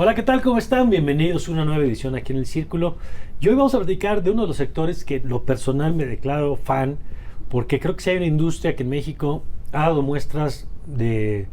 Hola, ¿qué tal? ¿Cómo están? Bienvenidos a una nueva edición aquí en El Círculo. Y hoy vamos a platicar de uno de los sectores que lo personal me declaro fan, porque creo que si hay una industria que en México ha dado muestras de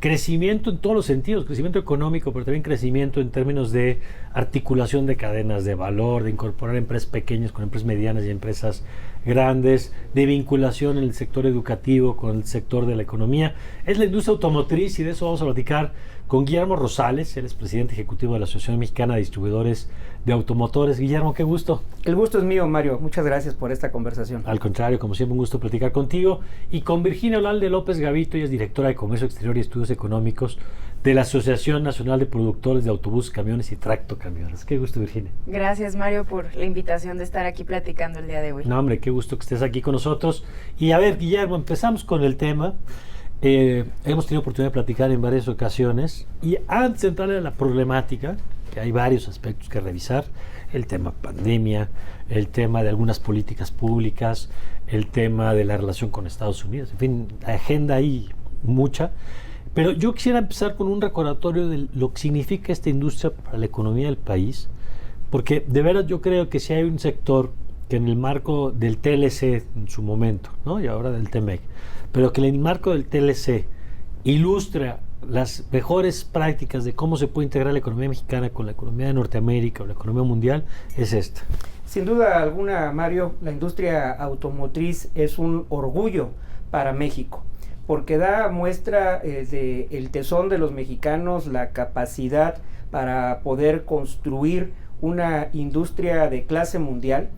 crecimiento en todos los sentidos, crecimiento económico, pero también crecimiento en términos de articulación de cadenas de valor, de incorporar empresas pequeñas con empresas medianas y empresas grandes, de vinculación en el sector educativo con el sector de la economía. Es la industria automotriz y de eso vamos a platicar con Guillermo Rosales. Él es presidente ejecutivo de la Asociación Mexicana de Distribuidores de Automotores. Guillermo, qué gusto. El gusto es mío, Mario. Muchas gracias por esta conversación. Al contrario, como siempre, un gusto platicar contigo. Y con Virginia Olalde López Gavito, ella es directora de Comercio Exterior y Estudios Económicos de la Asociación Nacional de Productores de Autobús, Camiones y Tractocamiones. Qué gusto, Virginia. Gracias, Mario, por la invitación de estar aquí platicando el día de hoy. No, hombre, qué gusto que estés aquí con nosotros. Y a ver, Guillermo, empezamos con el tema. Hemos tenido oportunidad de platicar en varias ocasiones y antes de entrar en la problemática, que hay varios aspectos que revisar, el tema pandemia, el tema de algunas políticas públicas, el tema de la relación con Estados Unidos, en fin, la agenda ahí mucha, pero yo quisiera empezar con un recordatorio de lo que significa esta industria para la economía del país, porque de veras yo creo que si hay un sector que en el marco del TLC en su momento, ¿no? Y ahora del TEMEC, pero que en el marco del TLC ilustra las mejores prácticas de cómo se puede integrar la economía mexicana con la economía de Norteamérica o la economía mundial, es esta. Sin duda alguna, Mario, la industria automotriz es un orgullo para México, porque da muestra del tesón de los mexicanos, la capacidad para poder construir una industria de clase mundial.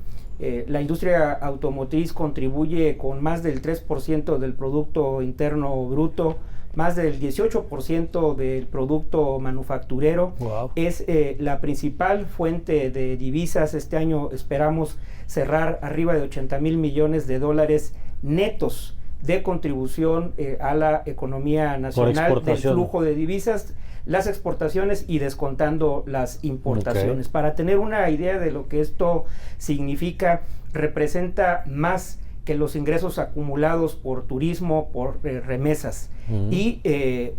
La industria automotriz contribuye con más del 3% del Producto Interno Bruto, más del 18% del producto manufacturero. Wow. Es la principal fuente de divisas. Este año esperamos cerrar arriba de 80,000 millones de dólares netos de contribución a la economía nacional del flujo de divisas, las exportaciones y descontando las importaciones. Okay. Para tener una idea de lo que esto significa, representa más que los ingresos acumulados por turismo, por remesas. Y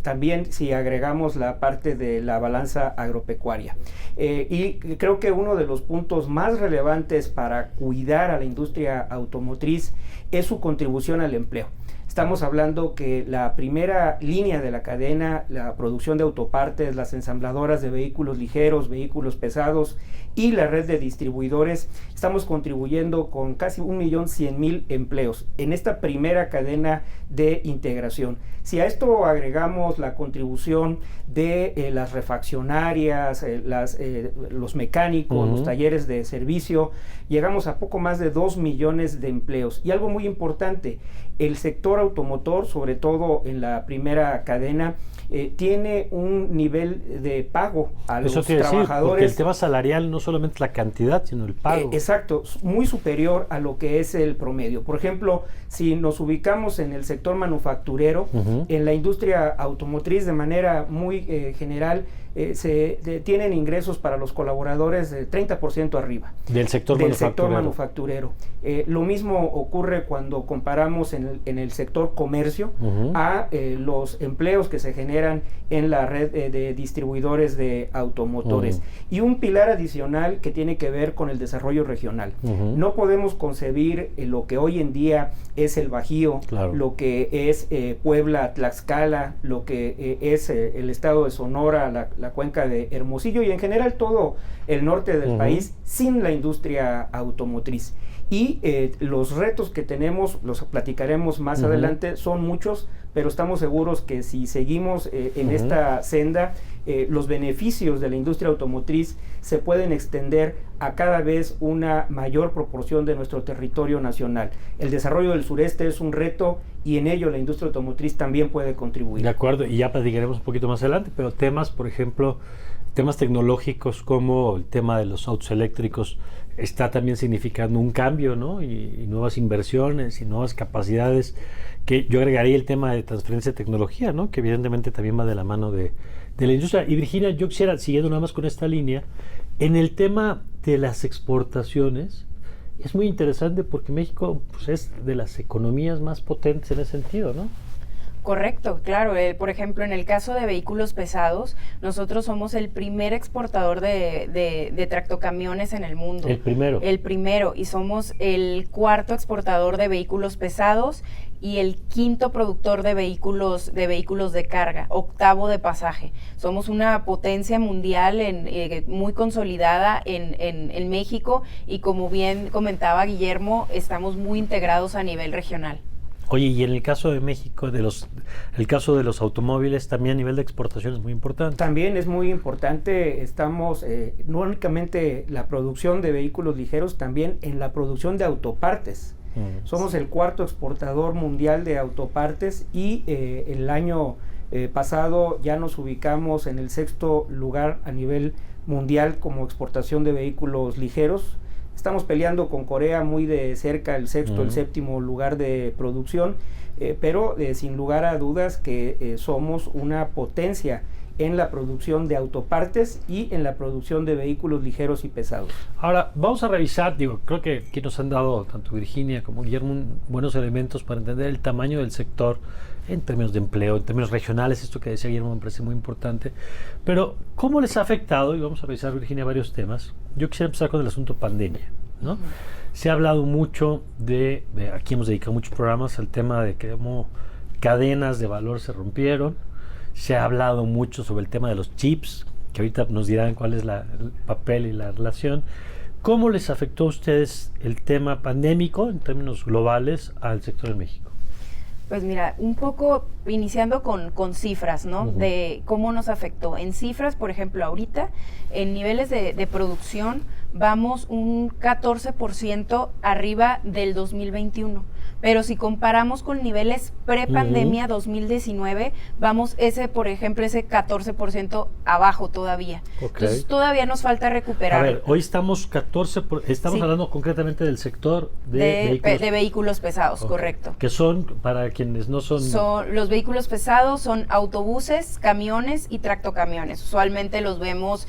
también si agregamos la parte de la balanza agropecuaria. Y creo que uno de los puntos más relevantes para cuidar a la industria automotriz es su contribución al empleo. Estamos hablando que la primera línea de la cadena, la producción de autopartes, las ensambladoras de vehículos ligeros, vehículos pesados y la red de distribuidores, estamos contribuyendo con casi 1,100,000 empleos en esta primera cadena de integración. Si a esto agregamos la contribución de las refaccionarias, los mecánicos, los talleres de servicio, llegamos a poco más de 2 millones de empleos. Y algo muy importante, el sector automotor, sobre todo en la primera cadena, tiene un nivel de pago a los trabajadores. Porque el tema salarial no solamente la cantidad, sino el pago. Exacto, muy superior a lo que es el promedio. Por ejemplo, si nos ubicamos en el sector manufacturero, en la industria automotriz de manera muy general, tienen ingresos para los colaboradores de 30% arriba. Del sector manufacturero. Lo mismo ocurre cuando comparamos en el sector comercio a los empleos que se generan en la red de distribuidores de automotores. Y un pilar adicional que tiene que ver con el desarrollo regional. No podemos concebir lo que hoy en día es el Bajío, claro, lo que es Puebla, Tlaxcala, lo que es el estado de Sonora, la cuenca de Hermosillo y en general todo el norte del país sin la industria automotriz. Y los retos que tenemos, los platicaremos más adelante, son muchos, pero estamos seguros que si seguimos en esta senda, los beneficios de la industria automotriz se pueden extender a cada vez una mayor proporción de nuestro territorio nacional. El desarrollo del sureste es un reto y en ello la industria automotriz también puede contribuir. De acuerdo, y ya platicaremos un poquito más adelante, pero temas, por ejemplo, temas tecnológicos como el tema de los autos eléctricos está también significando un cambio, ¿no? Y nuevas inversiones y nuevas capacidades, que yo agregaría el tema de transferencia de tecnología, ¿no? Que evidentemente también va de la mano de la industria. Y Virginia, yo quisiera, siguiendo nada más con esta línea, en el tema de las exportaciones, es muy interesante porque México pues, es de las economías más potentes en ese sentido, ¿no? Correcto, claro. Por ejemplo, en el caso de vehículos pesados, nosotros somos el primer exportador de tractocamiones en el mundo. El primero. El primero, y somos el cuarto exportador de vehículos pesados y el quinto productor de vehículos de carga, octavo de pasaje. Somos una potencia mundial muy consolidada en México, y como bien comentaba Guillermo, estamos muy integrados a nivel regional. Oye, y en el caso de México, el caso de los automóviles, también a nivel de exportación es muy importante. También es muy importante, estamos no únicamente la producción de vehículos ligeros, también en la producción de autopartes. Somos el cuarto exportador mundial de autopartes, y el año pasado ya nos ubicamos en el sexto lugar a nivel mundial como exportación de vehículos ligeros. Estamos peleando con Corea muy de cerca el sexto, el séptimo lugar de producción, pero sin lugar a dudas que somos una potencia en la producción de autopartes y en la producción de vehículos ligeros y pesados. Ahora, vamos a revisar, creo que aquí nos han dado, tanto Virginia como Guillermo, buenos elementos para entender el tamaño del sector en términos de empleo, en términos regionales. Esto que decía Guillermo me parece muy importante. Pero, ¿cómo les ha afectado? Y vamos a revisar, Virginia, varios temas. Yo quisiera empezar con el asunto pandemia, ¿no? Se ha hablado mucho aquí hemos dedicado muchos programas al tema de cómo cadenas de valor se rompieron. Se ha hablado mucho sobre el tema de los chips, que ahorita nos dirán cuál es el papel y la relación. ¿Cómo les afectó a ustedes el tema pandémico en términos globales al sector de México? Pues mira, un poco iniciando con cifras, ¿no? De cómo nos afectó. En cifras, por ejemplo, ahorita, en niveles de producción, vamos un 14% arriba del 2021. Pero si comparamos con niveles pre-pandemia 2019, vamos por ejemplo, ese 14% abajo todavía. Okay. Entonces todavía nos falta recuperar. A ver, hoy estamos estamos hablando concretamente del sector de vehículos pesados, correcto. Que son, para quienes no son... Los vehículos pesados son autobuses, camiones y tractocamiones. Usualmente los vemos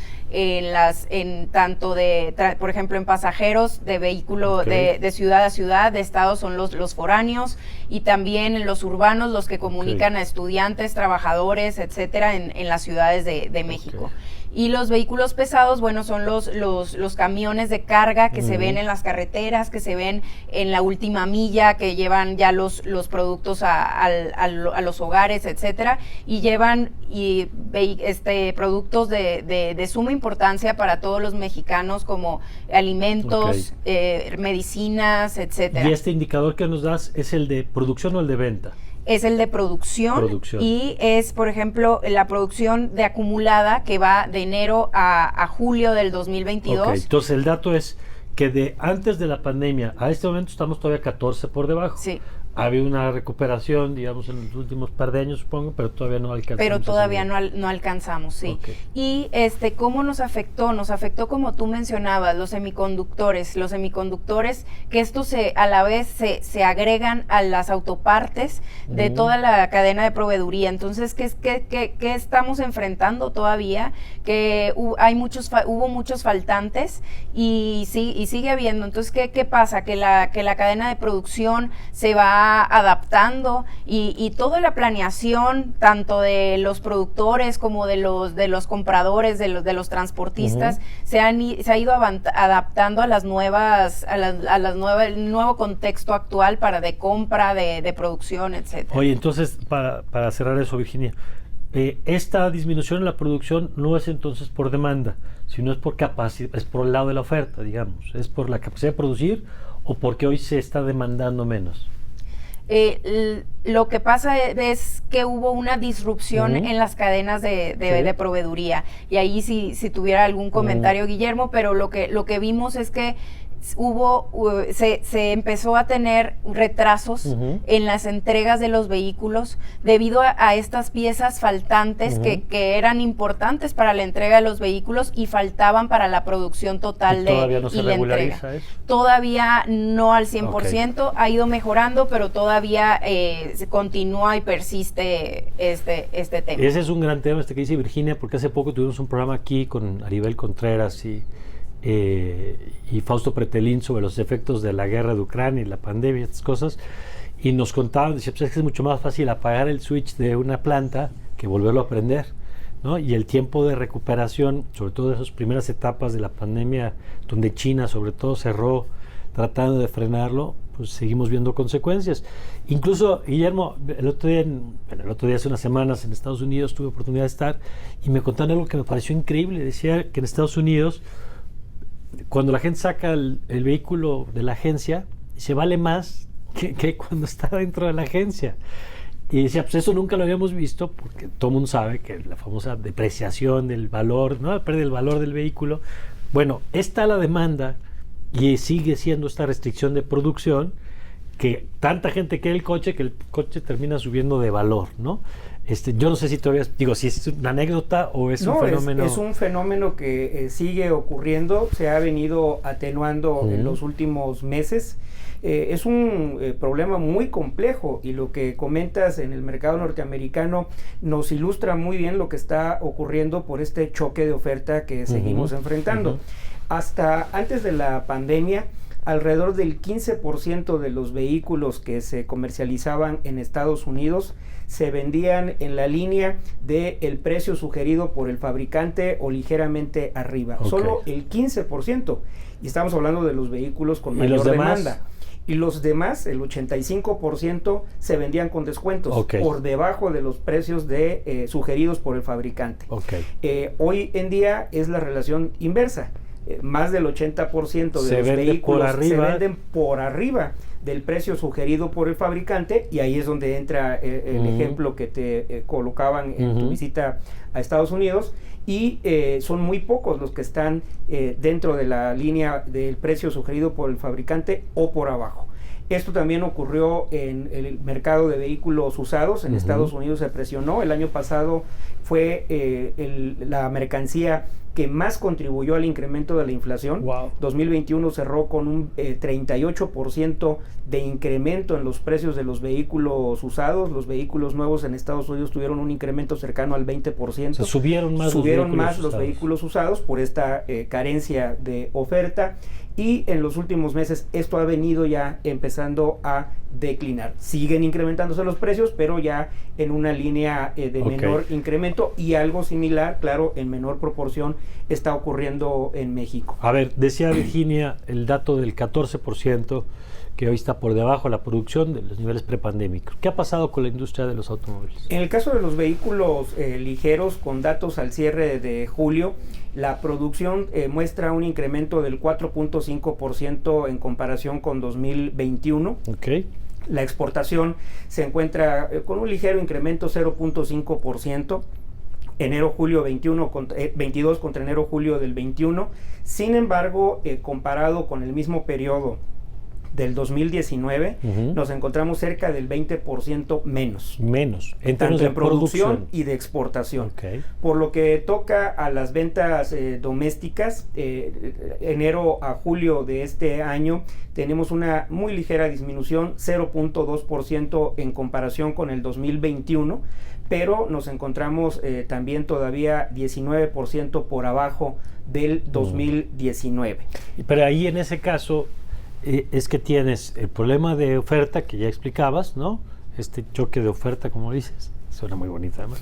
por ejemplo, en pasajeros de vehículo de ciudad a ciudad, de estado son los foráneos, y también en los urbanos, los que comunican a estudiantes, trabajadores, etcétera, en las ciudades de México. Y los vehículos pesados, bueno, son los camiones de carga que se ven en las carreteras, que se ven en la última milla, que llevan ya los productos a los hogares, etcétera, y llevan productos de suma importancia para todos los mexicanos, como alimentos, medicinas, etcétera. ¿Y este indicador que nos das es el de producción o el de venta? Es el de producción, y es, por ejemplo, la producción de acumulada que va de enero a julio del 2022. Entonces el dato es que de antes de la pandemia a este momento estamos todavía 14 por debajo. Sí. Ha habido una recuperación, digamos, en los últimos par de años, supongo, pero todavía no alcanzamos. Pero todavía no alcanzamos, sí. Y ¿cómo nos afectó? Nos afectó, como tú mencionabas, los semiconductores, que estos a la vez se agregan a las autopartes de toda la cadena de proveeduría. Entonces, ¿qué estamos enfrentando todavía? Que hubo muchos faltantes, y sigue habiendo. Entonces, ¿qué pasa? Que la cadena de producción se va adaptando, y toda la planeación, tanto de los productores como de los compradores, de los transportistas, se ha ido adaptando a el nuevo contexto actual de compra, de producción, etcétera. Oye, entonces, para cerrar eso, Virginia, esta disminución en la producción no es entonces por demanda, sino es por capacidad, es por el lado de la oferta, digamos, es por la capacidad de producir, o porque hoy se está demandando menos. Lo que pasa es que hubo una disrupción en las cadenas de proveeduría, y ahí si tuviera algún comentario Guillermo, pero lo que vimos es que se empezó a tener retrasos en las entregas de los vehículos debido a estas piezas faltantes que eran importantes para la entrega de los vehículos y faltaban para la producción total ¿Todavía no se regulariza entrega. Eso? Todavía no al 100%, ha ido mejorando, pero todavía se continúa y persiste este tema. Ese es un gran tema que dice Virginia, porque hace poco tuvimos un programa aquí con Aribel Contreras y Fausto Pretelín sobre los efectos de la guerra de Ucrania y la pandemia y estas cosas, y nos contaban, decía, pues es que es mucho más fácil apagar el switch de una planta que volverlo a prender, ¿no? Y el tiempo de recuperación, sobre todo de esas primeras etapas de la pandemia, donde China sobre todo cerró tratando de frenarlo, pues seguimos viendo consecuencias. Incluso, Guillermo, el otro día hace unas semanas en Estados Unidos tuve oportunidad de estar y me contaron algo que me pareció increíble. Decía que en Estados Unidos, cuando la gente saca el vehículo de la agencia, se vale más que cuando está dentro de la agencia. Y decía, pues eso nunca lo habíamos visto, porque todo el mundo sabe que la famosa depreciación del valor, ¿no? Pierde el valor del vehículo. Bueno, está la demanda y sigue siendo esta restricción de producción, que tanta gente quiere el coche que el coche termina subiendo de valor, ¿no? Yo no sé si todavía, digo, si es una anécdota o es un fenómeno. Es un fenómeno que sigue ocurriendo, se ha venido atenuando en los últimos meses. Es un problema muy complejo, y lo que comentas en el mercado norteamericano nos ilustra muy bien lo que está ocurriendo por este choque de oferta que seguimos enfrentando. Hasta antes de la pandemia, alrededor del 15% de los vehículos que se comercializaban en Estados Unidos se vendían en la línea del precio sugerido por el fabricante o ligeramente arriba. Solo el 15%. Y estamos hablando de los vehículos con mayor demanda. Y los demás, el 85%, se vendían con descuentos por debajo de los precios sugeridos por el fabricante. Hoy en día es la relación inversa. Más del 80% de los vehículos se venden por arriba del precio sugerido por el fabricante, y ahí es donde entra el ejemplo que te colocaban en tu visita a Estados Unidos, y son muy pocos los que están dentro de la línea del precio sugerido por el fabricante o por abajo. Esto también ocurrió en el mercado de vehículos usados. En Estados Unidos se presionó. El año pasado fue la mercancía que más contribuyó al incremento de la inflación. 2021 cerró con un 38% de incremento en los precios de los vehículos usados. Los vehículos nuevos en Estados Unidos tuvieron un incremento cercano al 20%. Se subieron más los vehículos usados por esta carencia de oferta. Y en los últimos meses esto ha venido ya empezando a declinar. Siguen incrementándose los precios, pero ya en una línea de menor incremento, y algo similar, claro, en menor proporción, está ocurriendo en México. A ver, decía Virginia el dato del 14%, que hoy está por debajo de la producción de los niveles prepandémicos. ¿Qué ha pasado con la industria de los automóviles? En el caso de los vehículos ligeros, con datos al cierre de julio, la producción muestra un incremento del 4.5% en comparación con 2021. La exportación se encuentra con un ligero incremento, 0.5%. Enero-julio 22 contra enero-julio del 21. Sin embargo, comparado con el mismo periodo del 2019, nos encontramos cerca del 20% menos. Tanto de producción y de exportación. Por lo que toca a las ventas domésticas, enero a julio de este año tenemos una muy ligera disminución, 0.2% en comparación con el 2021, pero nos encontramos también todavía 19% por abajo del 2019. Pero ahí en ese caso es que tienes el problema de oferta que ya explicabas, ¿no? Este choque de oferta, como dices, suena muy bonita además.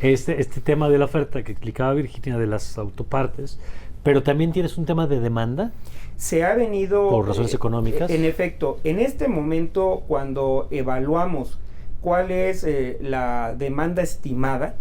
este tema de la oferta que explicaba Virginia de las autopartes, pero también tienes un tema de demanda. Se ha venido... Por razones económicas. En efecto, en este momento, cuando evaluamos cuál es la demanda estimada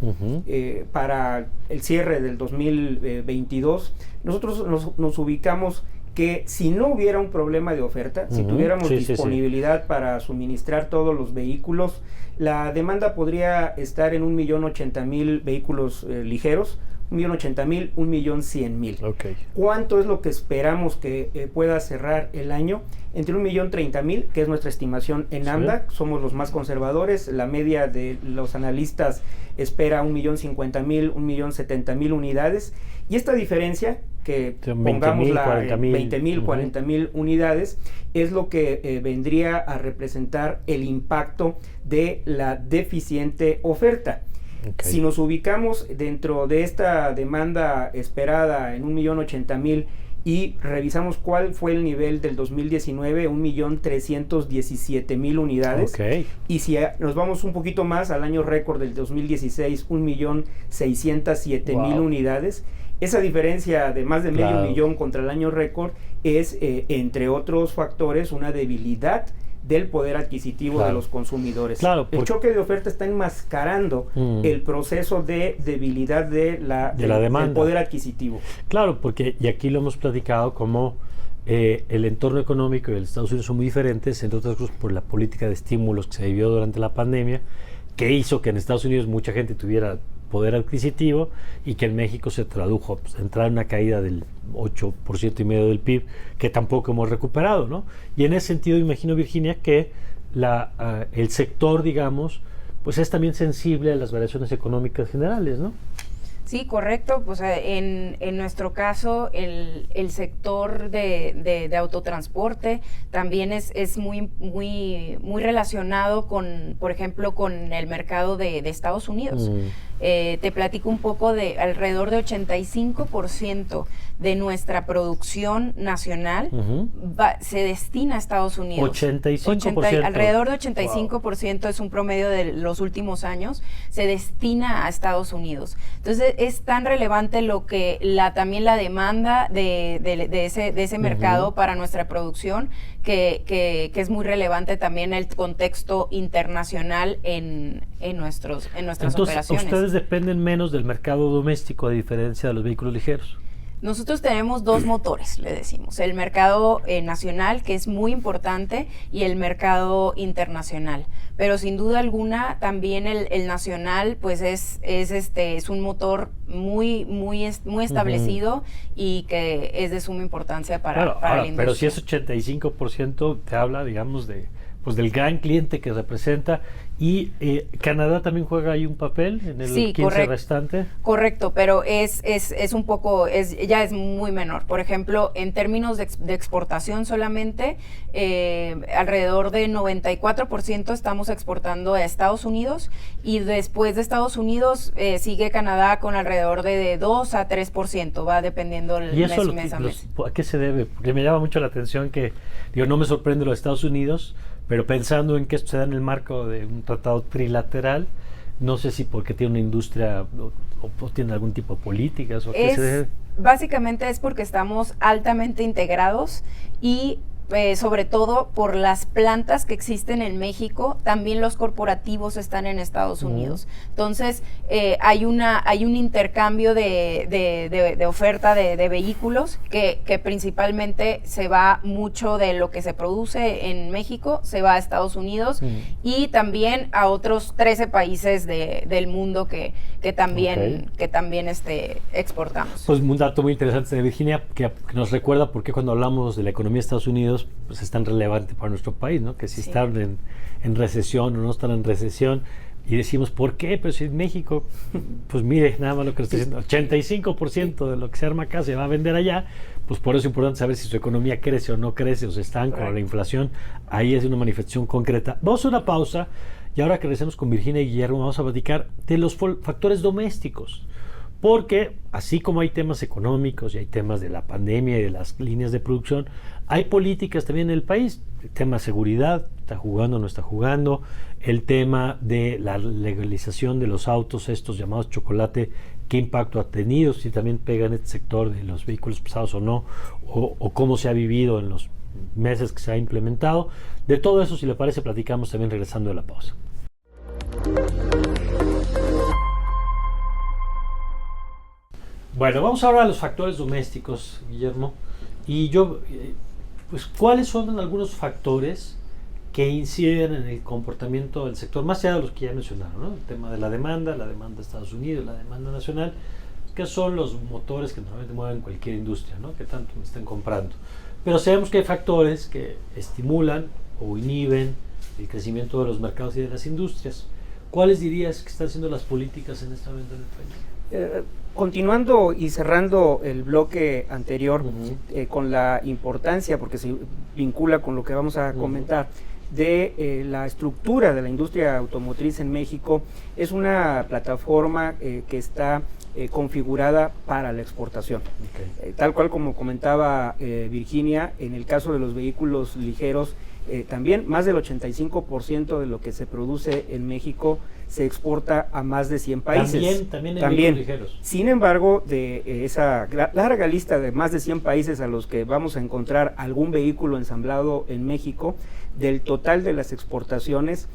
para el cierre del 2022, nosotros nos ubicamos que si no hubiera un problema de oferta, si tuviéramos disponibilidad para suministrar todos los vehículos, la demanda podría estar en 1.080.000 vehículos ligeros, 1.080.000, 1.100.000. ¿Cuánto es lo que esperamos que pueda cerrar el año? Entre 1.030.000, que es nuestra estimación en AMDA, somos los más conservadores. La media de los analistas espera 1.050.000, 1.070.000 unidades. Y esta diferencia, que pongamos 20.000, 40.000 unidades, es lo que vendría a representar el impacto de la deficiente oferta. Okay. Si nos ubicamos dentro de esta demanda esperada en 1.080.000 y revisamos cuál fue el nivel del 2019, 1.317.000 unidades. Okay. Y si nos vamos un poquito más al año récord del 2016, 1.607.000 unidades. Esa diferencia de más de medio millón contra el año récord es, entre otros factores, una debilidad del poder adquisitivo de los consumidores. El choque de oferta está enmascarando el proceso de debilidad de la demanda, del poder adquisitivo. Claro, porque, y aquí lo hemos platicado, como el entorno económico de los Estados Unidos son muy diferentes, entre otras cosas por la política de estímulos que se vivió durante la pandemia, que hizo que en Estados Unidos mucha gente tuviera poder adquisitivo y que en México se tradujo, pues, entrar en una caída del 8,5% del PIB, que tampoco hemos recuperado, ¿no? Y en ese sentido, imagino, Virginia, que el sector, digamos, pues es también sensible a las variaciones económicas generales, ¿no? Sí, correcto. Pues en nuestro caso, el sector de autotransporte también es muy relacionado con, por ejemplo, con el mercado de Estados Unidos. Te platico un poco de alrededor de 85% de nuestra producción nacional se destina a Estados Unidos. 85%. Alrededor de 85% es un promedio de los últimos años, se destina a Estados Unidos. Entonces es tan relevante lo que también la demanda de ese mercado para nuestra producción, que es muy relevante también el contexto internacional en nuestras operaciones. Ustedes dependen menos del mercado doméstico a diferencia de los vehículos ligeros. Nosotros tenemos dos motores, le decimos, el mercado nacional, que es muy importante, y el mercado internacional. Pero sin duda alguna también el nacional pues es un motor muy establecido y que es de suma importancia para la industria. Pero si es 85%, te habla, digamos, del gran cliente que representa. Y Canadá también juega ahí un papel en el 15 restante. Correcto, pero es un poco, ya es muy menor. Por ejemplo, en términos de exportación solamente, alrededor de 94% estamos exportando a Estados Unidos, y después de Estados Unidos sigue Canadá con alrededor de 2 a 3%, va dependiendo el mes a mes. ¿A qué se debe? Porque me llama mucho la atención que, no me sorprende lo de Estados Unidos, pero pensando en que esto se da en el marco de un tratado trilateral, no sé si porque tiene una industria o tiene algún tipo de políticas o qué se debe. Básicamente es porque estamos altamente integrados y sobre todo por las plantas que existen en México, también los corporativos están en Estados Unidos. Entonces, hay un intercambio de oferta de vehículos que principalmente se va mucho de lo que se produce en México, se va a Estados Unidos y también a otros 13 países del mundo que también exportamos. Pues un dato muy interesante de Virginia que nos recuerda por qué cuando hablamos de la economía de Estados Unidos pues es tan relevante para nuestro país, ¿no? Que si están en recesión o no están en recesión, y decimos, ¿por qué? Pero si en México, pues mire, nada más lo que está diciendo, 85% de lo que se arma acá se va a vender allá, pues por eso es importante saber si su economía crece o no crece, o se estanca, o la inflación, ahí es una manifestación concreta. Vamos a una pausa, y ahora que regresemos con Virginia y Guillermo, vamos a platicar de los factores domésticos. Porque así como hay temas económicos y hay temas de la pandemia y de las líneas de producción, hay políticas también en el país. El tema de seguridad, está jugando o no está jugando. El tema de la legalización de los autos, estos llamados chocolate, qué impacto ha tenido, si también pega en este sector de los vehículos pesados o no, o cómo se ha vivido en los meses que se ha implementado. De todo eso, si le parece, platicamos también regresando de la pausa. Bueno, vamos ahora a los factores domésticos, Guillermo. Y pues, ¿cuáles son algunos factores que inciden en el comportamiento del sector? Más allá de los que ya mencionaron, ¿no? El tema de la demanda de Estados Unidos, la demanda nacional, que son los motores que normalmente mueven cualquier industria, ¿no? Que tanto me estén comprando. Pero sabemos que hay factores que estimulan o inhiben el crecimiento de los mercados y de las industrias. ¿Cuáles dirías que están siendo las políticas en este momento en el país? Continuando y cerrando el bloque anterior con la importancia, porque se vincula con lo que vamos a comentar, de la estructura de la industria automotriz en México es una plataforma que está configurada para la exportación. Tal cual como comentaba Virginia, en el caso de los vehículos ligeros, también más del 85% de lo que se produce en México se exporta a más de 100 países. También en vehículos ligeros. Sin embargo, de esa larga lista de más de 100 países a los que vamos a encontrar algún vehículo ensamblado en México, del total de las exportaciones,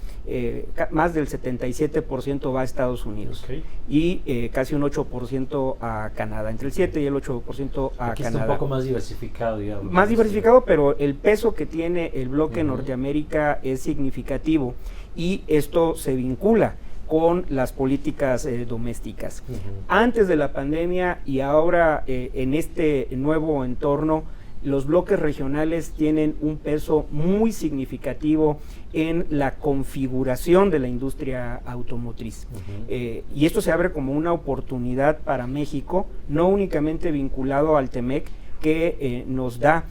más del 77% va a Estados Unidos y casi un 8% a Canadá, entre el 7 y el 8% a Aquí Canadá. Está un poco más diversificado, digamos. Más diversificado, pero el peso que tiene el bloque Norteamérica es significativo y esto se vincula con las políticas domésticas. Antes de la pandemia y ahora en este nuevo entorno, los bloques regionales tienen un peso muy significativo en la configuración de la industria automotriz. Y esto se abre como una oportunidad para México, no únicamente vinculado al TEMEC, que nos da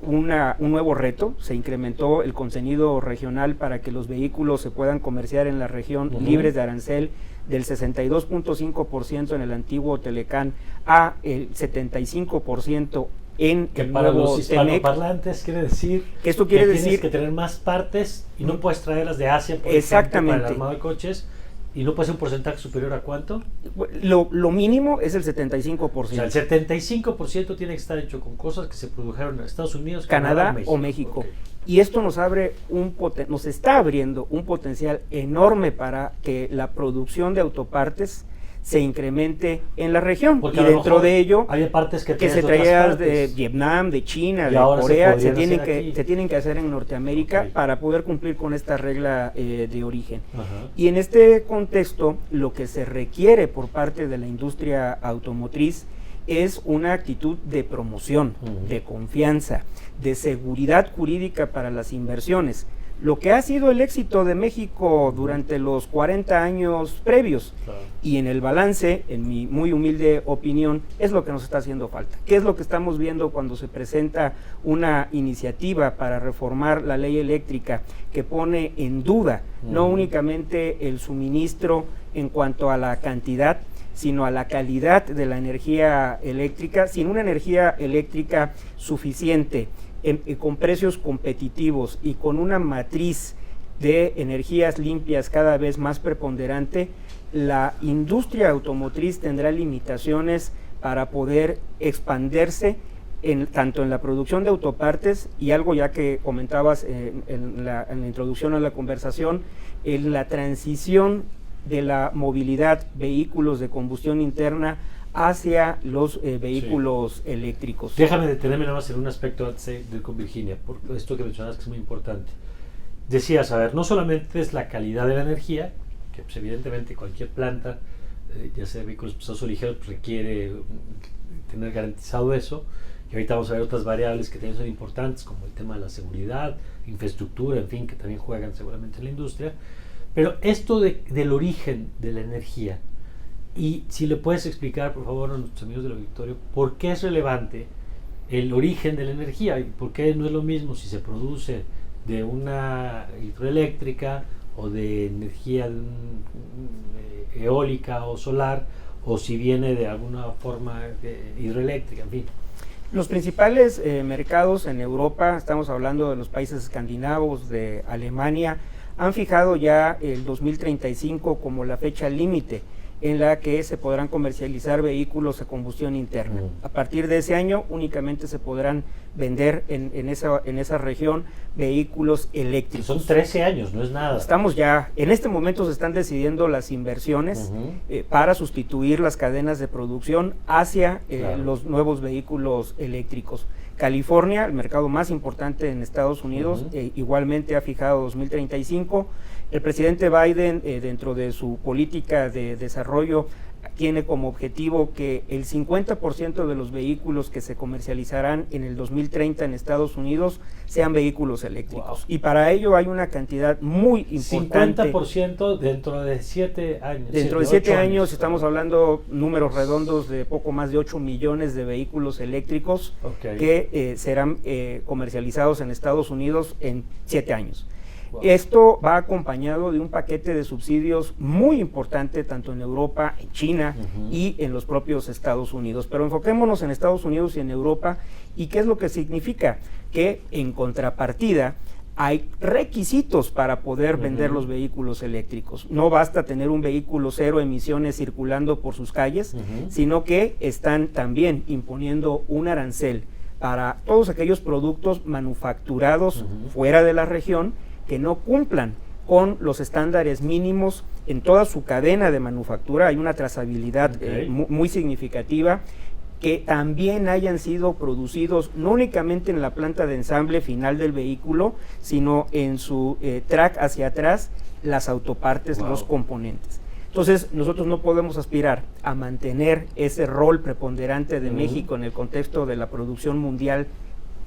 un nuevo reto. Se incrementó el contenido regional para que los vehículos se puedan comerciar en la región libres de arancel del 62.5% en el antiguo Telecán a el 75% en que el para nuevo los TEMEC. hispanoparlantes quiere decir que esto quiere decir tienes que tener más partes y no puedes traerlas de Asia, por exactamente, ejemplo, para el armado de coches, y no puede ser un porcentaje superior a ¿cuánto? Lo mínimo es el 75%. O sea, el 75% tiene que estar hecho con cosas que se produjeron en Estados Unidos, Canadá o México. Y esto nos abre nos está abriendo un potencial enorme para que la producción de autopartes se incremente en la región. Porque y dentro de ello, había partes que se traía de Vietnam, de China, de Corea, se tienen que hacer en Norteamérica para poder cumplir con esta regla de origen. Y en este contexto, lo que se requiere por parte de la industria automotriz es una actitud de promoción, de confianza, de seguridad jurídica para las inversiones. Lo que ha sido el éxito de México durante los 40 años previos, y en el balance, en mi muy humilde opinión, es lo que nos está haciendo falta. ¿Qué es lo que estamos viendo cuando se presenta una iniciativa para reformar la ley eléctrica que pone en duda no únicamente el suministro en cuanto a la cantidad, sino a la calidad de la energía eléctrica? Sin una energía eléctrica suficiente, con precios competitivos y con una matriz de energías limpias cada vez más preponderante, la industria automotriz tendrá limitaciones para poder expandirse tanto en la producción de autopartes, y algo ya que comentabas en la introducción a la conversación, en la transición de la movilidad, vehículos de combustión interna hacia los vehículos eléctricos. Déjame detenerme nada más en un aspecto antes de ir con Virginia, por esto que mencionas que es muy importante. Decías, a ver, no solamente es la calidad de la energía, que pues, evidentemente cualquier planta, ya sea de vehículos pesados o ligeros, pues, requiere tener garantizado eso, y ahorita vamos a ver otras variables que también son importantes, como el tema de la seguridad, infraestructura, en fin, que también juegan seguramente en la industria. Pero esto del origen de la energía, y si le puedes explicar, por favor, a nuestros amigos del auditorio, ¿por qué es relevante el origen de la energía? ¿Y por qué no es lo mismo si se produce de una hidroeléctrica o de energía eólica o solar, o si viene de alguna forma hidroeléctrica, en fin? Los principales mercados en Europa, estamos hablando de los países escandinavos, de Alemania, han fijado ya el 2035 como la fecha límite en la que se podrán comercializar vehículos a combustión interna. A partir de ese año únicamente se podrán vender en esa región vehículos eléctricos. Son 13 años, no es nada. Estamos ya, en este momento se están decidiendo las inversiones para sustituir las cadenas de producción hacia los nuevos vehículos eléctricos. California, el mercado más importante en Estados Unidos, igualmente ha fijado 2035. El presidente Biden, dentro de su política de desarrollo, tiene como objetivo que el 50% de los vehículos que se comercializarán en el 2030 en Estados Unidos sean vehículos eléctricos. Y para ello hay una cantidad muy importante. 50% dentro de 7 años. Dentro de 7 años estamos hablando números redondos de poco más de 8 millones de vehículos eléctricos que serán comercializados en Estados Unidos en 7 años. Wow. Esto va acompañado de un paquete de subsidios muy importante tanto en Europa, en China y en los propios Estados Unidos. Pero enfoquémonos en Estados Unidos y en Europa. ¿Y qué es lo que significa? Que en contrapartida hay requisitos para poder vender los vehículos eléctricos. No basta tener un vehículo cero emisiones circulando por sus calles, sino que están también imponiendo un arancel para todos aquellos productos manufacturados fuera de la región que no cumplan con los estándares mínimos en toda su cadena de manufactura. Hay una trazabilidad muy significativa, que también hayan sido producidos no únicamente en la planta de ensamble final del vehículo, sino en su track hacia atrás, las autopartes, los componentes. Entonces, nosotros no podemos aspirar a mantener ese rol preponderante de México en el contexto de la producción mundial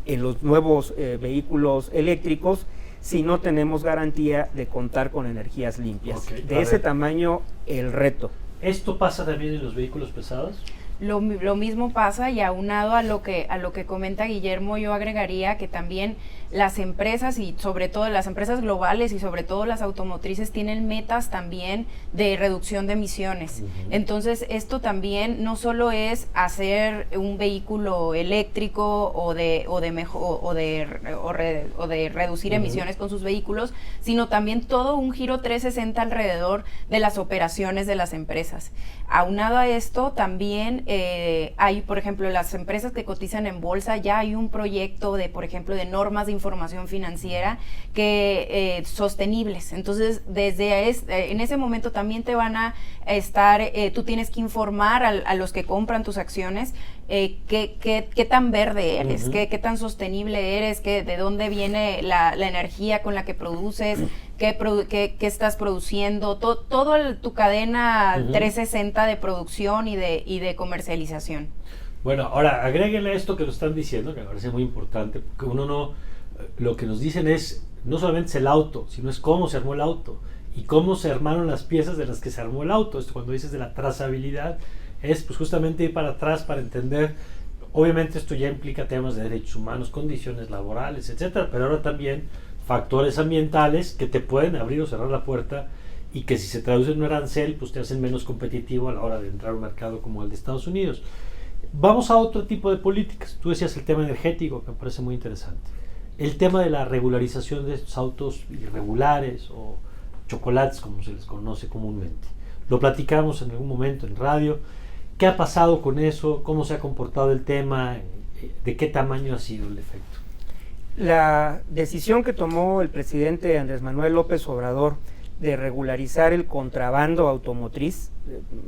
en los nuevos vehículos eléctricos si no tenemos garantía de contar con energías limpias. De ese tamaño, el reto. ¿Esto pasa también en los vehículos pesados? Lo mismo pasa, y aunado a lo que comenta Guillermo, yo agregaría que también las empresas, y sobre todo las empresas globales y sobre todo las automotrices, tienen metas también de reducción de emisiones. Entonces esto también no solo es hacer un vehículo eléctrico o de reducir emisiones con sus vehículos, sino también todo un giro 360 alrededor de las operaciones de las empresas. Aunado a esto, también hay, por ejemplo, las empresas que cotizan en bolsa, ya hay un proyecto de, por ejemplo, de normas de información financiera que sostenibles. Entonces, en ese momento también te van a estar, tú tienes que informar a los que compran tus acciones qué tan verde eres, qué tan sostenible eres, de dónde viene la energía con la que produces, qué estás produciendo, todo tu cadena 360 de producción y de comercialización. Bueno, ahora agréguenle esto que nos están diciendo, que me parece muy importante, porque lo que nos dicen es, no solamente es el auto, sino es cómo se armó el auto y cómo se armaron las piezas de las que se armó el auto. Esto, cuando dices de la trazabilidad, es pues justamente ir para atrás para entender. Obviamente esto ya implica temas de derechos humanos, condiciones laborales, etcétera, pero ahora también factores ambientales que te pueden abrir o cerrar la puerta, y que si se traduce en un arancel, pues te hacen menos competitivo a la hora de entrar a un mercado como el de Estados Unidos. Vamos a otro tipo de políticas. Tú decías el tema energético, que me parece muy interesante. El tema de la regularización de estos autos irregulares o chocolates, como se les conoce comúnmente. Lo platicamos en algún momento en radio. ¿Qué ha pasado con eso? ¿Cómo se ha comportado el tema? ¿De qué tamaño ha sido el efecto? La decisión que tomó el presidente Andrés Manuel López Obrador de regularizar el contrabando automotriz,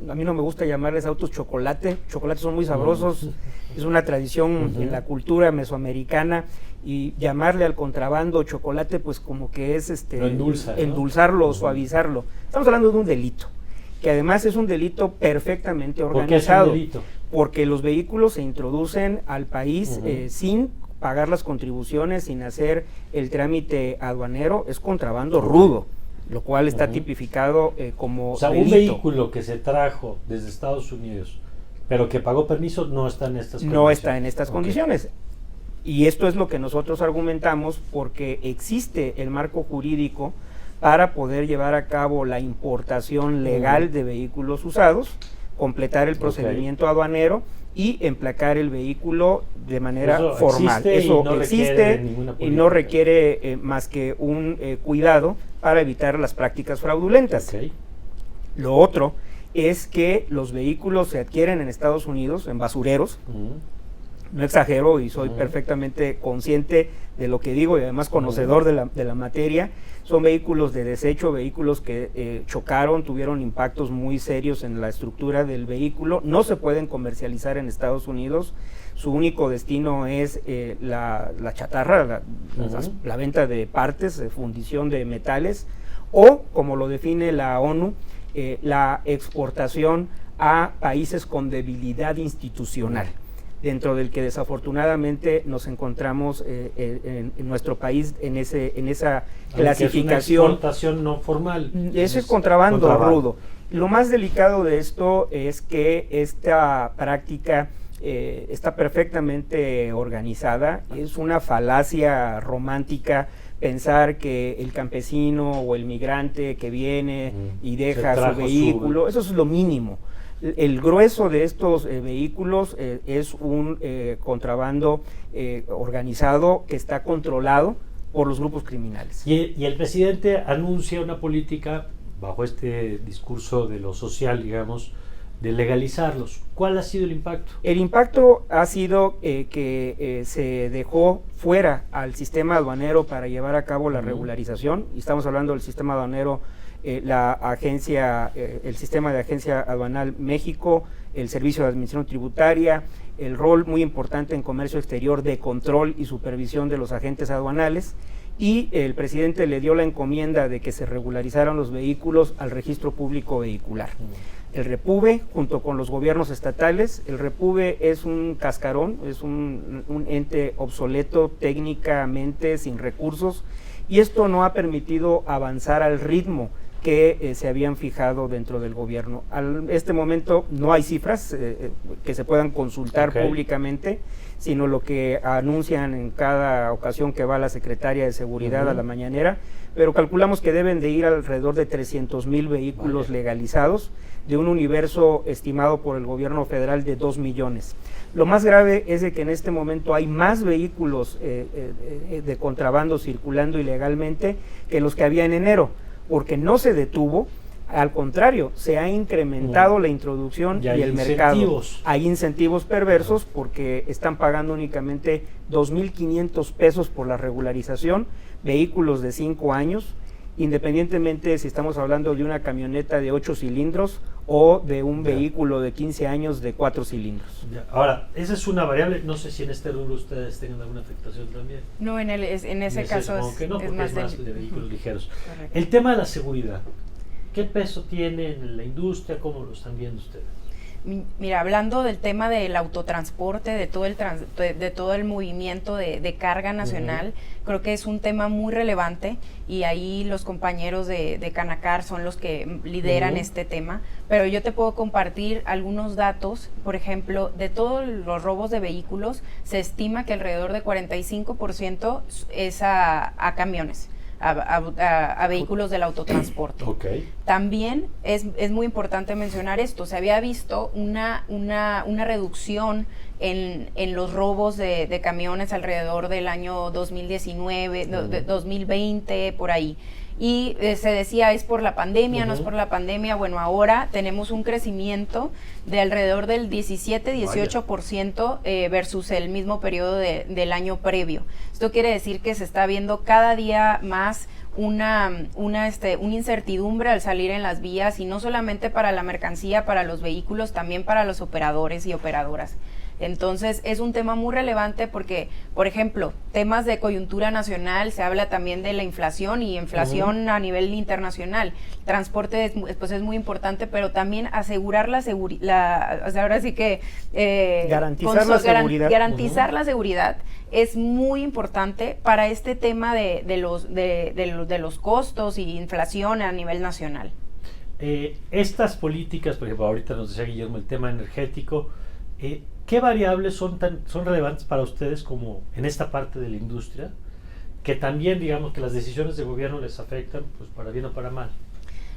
a mí no me gusta llamarles autos chocolates son muy sabrosos, es una tradición en la cultura mesoamericana, y llamarle al contrabando chocolate pues como que es endulzarlo, suavizarlo. Estamos hablando de un delito, que además es un delito perfectamente organizado. ¿Por qué es un delito? Porque los vehículos se introducen al país sin pagar las contribuciones, sin hacer el trámite aduanero. Es contrabando rudo, lo cual está tipificado como delito. Un vehículo que se trajo desde Estados Unidos, pero que pagó permiso, no está en estas condiciones. No está en estas condiciones. Y esto es lo que nosotros argumentamos, porque existe el marco jurídico para poder llevar a cabo la importación legal de vehículos usados, completar el procedimiento aduanero y emplacar el vehículo de manera formal. Eso existe y no requiere más que un cuidado para evitar las prácticas fraudulentas. Lo otro es que los vehículos se adquieren en Estados Unidos, en basureros. No exagero, y soy perfectamente consciente de lo que digo, y además conocedor de la materia. Son vehículos de desecho, vehículos que chocaron, tuvieron impactos muy serios en la estructura del vehículo. No se pueden comercializar en Estados Unidos. Su único destino es la chatarra, la venta de partes, de fundición de metales, o, como lo define la ONU, la exportación a países con debilidad institucional, dentro del que desafortunadamente nos encontramos en nuestro país en esa clasificación. Es una exportación no formal. Ese es contrabando rudo. Lo más delicado de esto es que esta práctica está perfectamente organizada. Es una falacia romántica pensar que el campesino o el migrante que viene y deja su vehículo, eso es lo mínimo. El grueso de estos vehículos es un contrabando organizado que está controlado por los grupos criminales. Y el presidente anuncia una política, bajo este discurso de lo social, digamos, de legalizarlos. ¿Cuál ha sido el impacto? El impacto ha sido que se dejó fuera al sistema aduanero para llevar a cabo la regularización, y estamos hablando del sistema aduanero, la agencia, el sistema de agencia aduanal México, el servicio de administración tributaria, el rol muy importante en comercio exterior de control y supervisión de los agentes aduanales, y el presidente le dio la encomienda de que se regularizaran los vehículos al registro público vehicular. El REPUVE, junto con los gobiernos estatales, el REPUVE es un cascarón, es un ente obsoleto técnicamente, sin recursos, y esto no ha permitido avanzar al ritmo que se habían fijado dentro del gobierno. En este momento no hay cifras que se puedan consultar públicamente, sino lo que anuncian en cada ocasión que va la secretaria de Seguridad a la mañanera, pero calculamos que deben de ir alrededor de 300,000 vehículos legalizados, de un universo estimado por el gobierno federal de 2 millones. Lo más grave es de que en este momento hay más vehículos de contrabando circulando ilegalmente que los que había en enero, porque no se detuvo, al contrario, se ha incrementado la introducción y el mercado. Hay incentivos perversos porque están pagando únicamente 2,500 pesos por la regularización, vehículos de 5 años, independientemente si estamos hablando de una camioneta de 8 cilindros o de un vehículo de 15 años de 4 cilindros. Ahora, esa es una variable, no sé si en este rubro ustedes tengan alguna afectación también. No, en ese caso es más de vehículos ligeros. Correcto. El tema de la seguridad, ¿qué peso tiene en la industria? ¿Cómo lo están viendo ustedes? Mira, hablando del tema del autotransporte, de todo el movimiento de carga nacional, creo que es un tema muy relevante, y ahí los compañeros de Canacar son los que lideran este tema, pero yo te puedo compartir algunos datos. Por ejemplo, de todos los robos de vehículos, se estima que alrededor de 45% es a camiones. A vehículos del autotransporte. También es muy importante mencionar esto. Se había visto una reducción en los robos de camiones alrededor del año 2019, 2020, por ahí. Y se decía, es por la pandemia, no es por la pandemia. Bueno, ahora tenemos un crecimiento de alrededor del 17-18% versus el mismo periodo del año previo. Esto quiere decir que se está viendo cada día más una incertidumbre al salir en las vías, y no solamente para la mercancía, para los vehículos, también para los operadores y operadoras. Entonces es un tema muy relevante porque, por ejemplo, temas de coyuntura nacional, se habla también de la inflación y inflación a nivel internacional. Transporte pues es muy importante, pero también asegurar la seguridad, ahora sí que garantizar la seguridad. Garantizar la seguridad es muy importante para este tema de los costos y inflación a nivel nacional. Estas políticas, por ejemplo, ahorita nos decía Guillermo el tema energético, ¿qué variables son relevantes para ustedes como en esta parte de la industria, que también digamos que las decisiones de gobierno les afectan, pues para bien o para mal?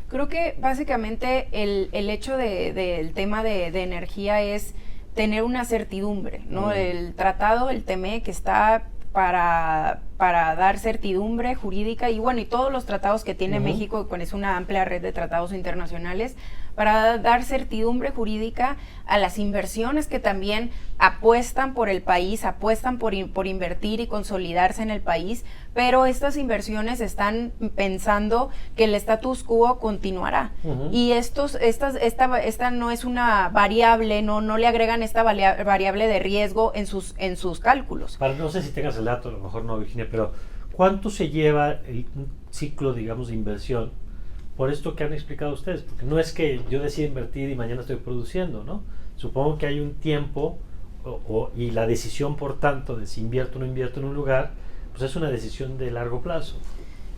Creo que básicamente el hecho del tema de energía es tener una certidumbre, ¿no? El tratado, el TME, que está para dar certidumbre jurídica, y bueno, y todos los tratados que tiene México, es una amplia red de tratados internacionales, para dar certidumbre jurídica a las inversiones que también apuestan por el país, apuestan por invertir y consolidarse en el país, pero estas inversiones están pensando que el status quo continuará. Y esta no es una variable, no le agregan esta variable de riesgo en sus cálculos. No sé si tengas el dato, a lo mejor no, Virginia, pero ¿cuánto se lleva un ciclo, digamos, de inversión por esto que han explicado ustedes? Porque no es que yo decida invertir y mañana estoy produciendo, ¿no? Supongo que hay un tiempo y la decisión, por tanto, de si invierto o no invierto en un lugar, pues es una decisión de largo plazo.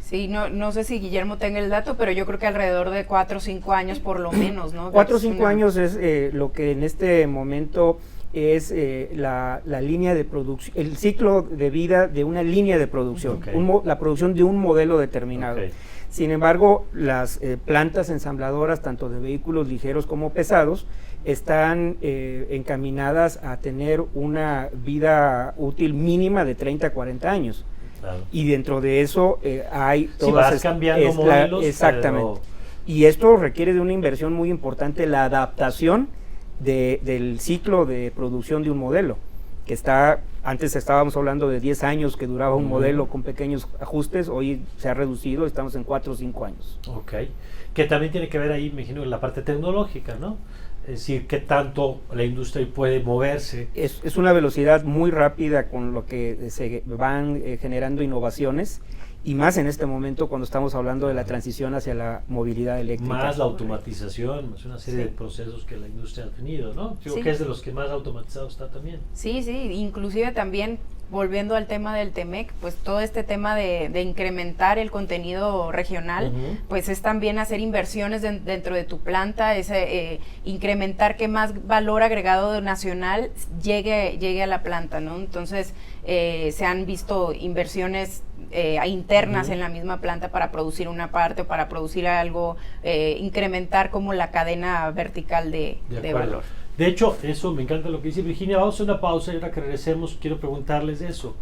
Sí, no sé si Guillermo tenga el dato, pero yo creo que alrededor de 4 o 5 años por lo menos, ¿no? 4 o 5 años es lo que en este momento es la línea de producción, el ciclo de vida de una línea de producción, la producción de un modelo determinado. Sin embargo, las plantas ensambladoras, tanto de vehículos ligeros como pesados, están encaminadas a tener una vida útil mínima de 30 a 40 años. Claro. Y dentro de eso hay todas vas cambiando modelos. Exactamente. Y esto requiere de una inversión muy importante, la adaptación del ciclo de producción de un modelo, que antes estábamos hablando de 10 años que duraba un modelo con pequeños ajustes, hoy se ha reducido, estamos en 4 o 5 años. Ok, que también tiene que ver ahí, me imagino, la parte tecnológica, ¿no? Es decir, qué tanto la industria puede moverse. Es una velocidad muy rápida con lo que se van generando innovaciones, y más en este momento cuando estamos hablando de la transición hacia la movilidad eléctrica. Más la automatización, más una serie de procesos que la industria ha tenido, ¿no? Digo que es de los que más automatizado está también. Sí, inclusive también, volviendo al tema del TEMEC, pues todo este tema de incrementar el contenido regional, pues es también hacer inversiones dentro de tu planta, es incrementar que más valor agregado nacional llegue a la planta, ¿no? Entonces, se han visto inversiones internas en la misma planta para producir una parte o para producir algo, incrementar como la cadena vertical de valor. De hecho, eso me encanta lo que dice Virginia. Vamos a hacer una pausa y ahora que regresemos quiero preguntarles eso.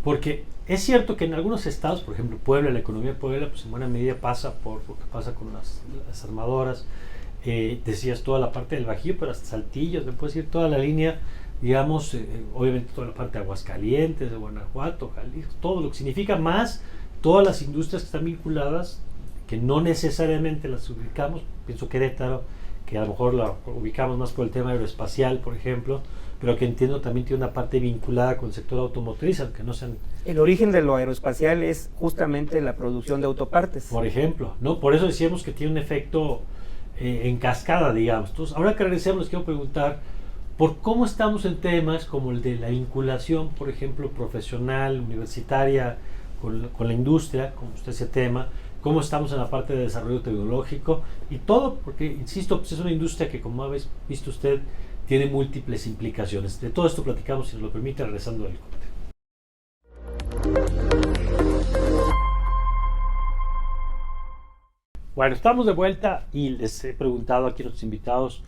Porque es cierto que en algunos estados, por ejemplo Puebla, la economía de Puebla, pues en buena medida pasa por lo que pasa con las armadoras. Decías toda la parte del Bajío, pero hasta Saltillo, me puedes decir toda la línea, digamos, obviamente toda la parte de Aguascalientes, de Guanajuato, Jalisco, todo lo que significa, más todas las industrias que están vinculadas, que no necesariamente las ubicamos. Pienso Querétaro, que a lo mejor la ubicamos más por el tema aeroespacial, por ejemplo, pero que entiendo también tiene una parte vinculada con el sector automotriz, aunque no sean... El origen de lo aeroespacial es justamente la producción de autopartes. Por ejemplo, ¿no? Por eso decíamos que tiene un efecto en cascada, digamos. Entonces, ahora que regresemos, les quiero preguntar por cómo estamos en temas como el de la vinculación, por ejemplo, profesional, universitaria, con la industria, como usted ese tema, cómo estamos en la parte de desarrollo tecnológico y todo, porque, insisto, pues es una industria que, como ha visto usted, tiene múltiples implicaciones. De todo esto platicamos, si nos lo permite, regresando al corte. Bueno, estamos de vuelta y les he preguntado aquí a nuestros invitados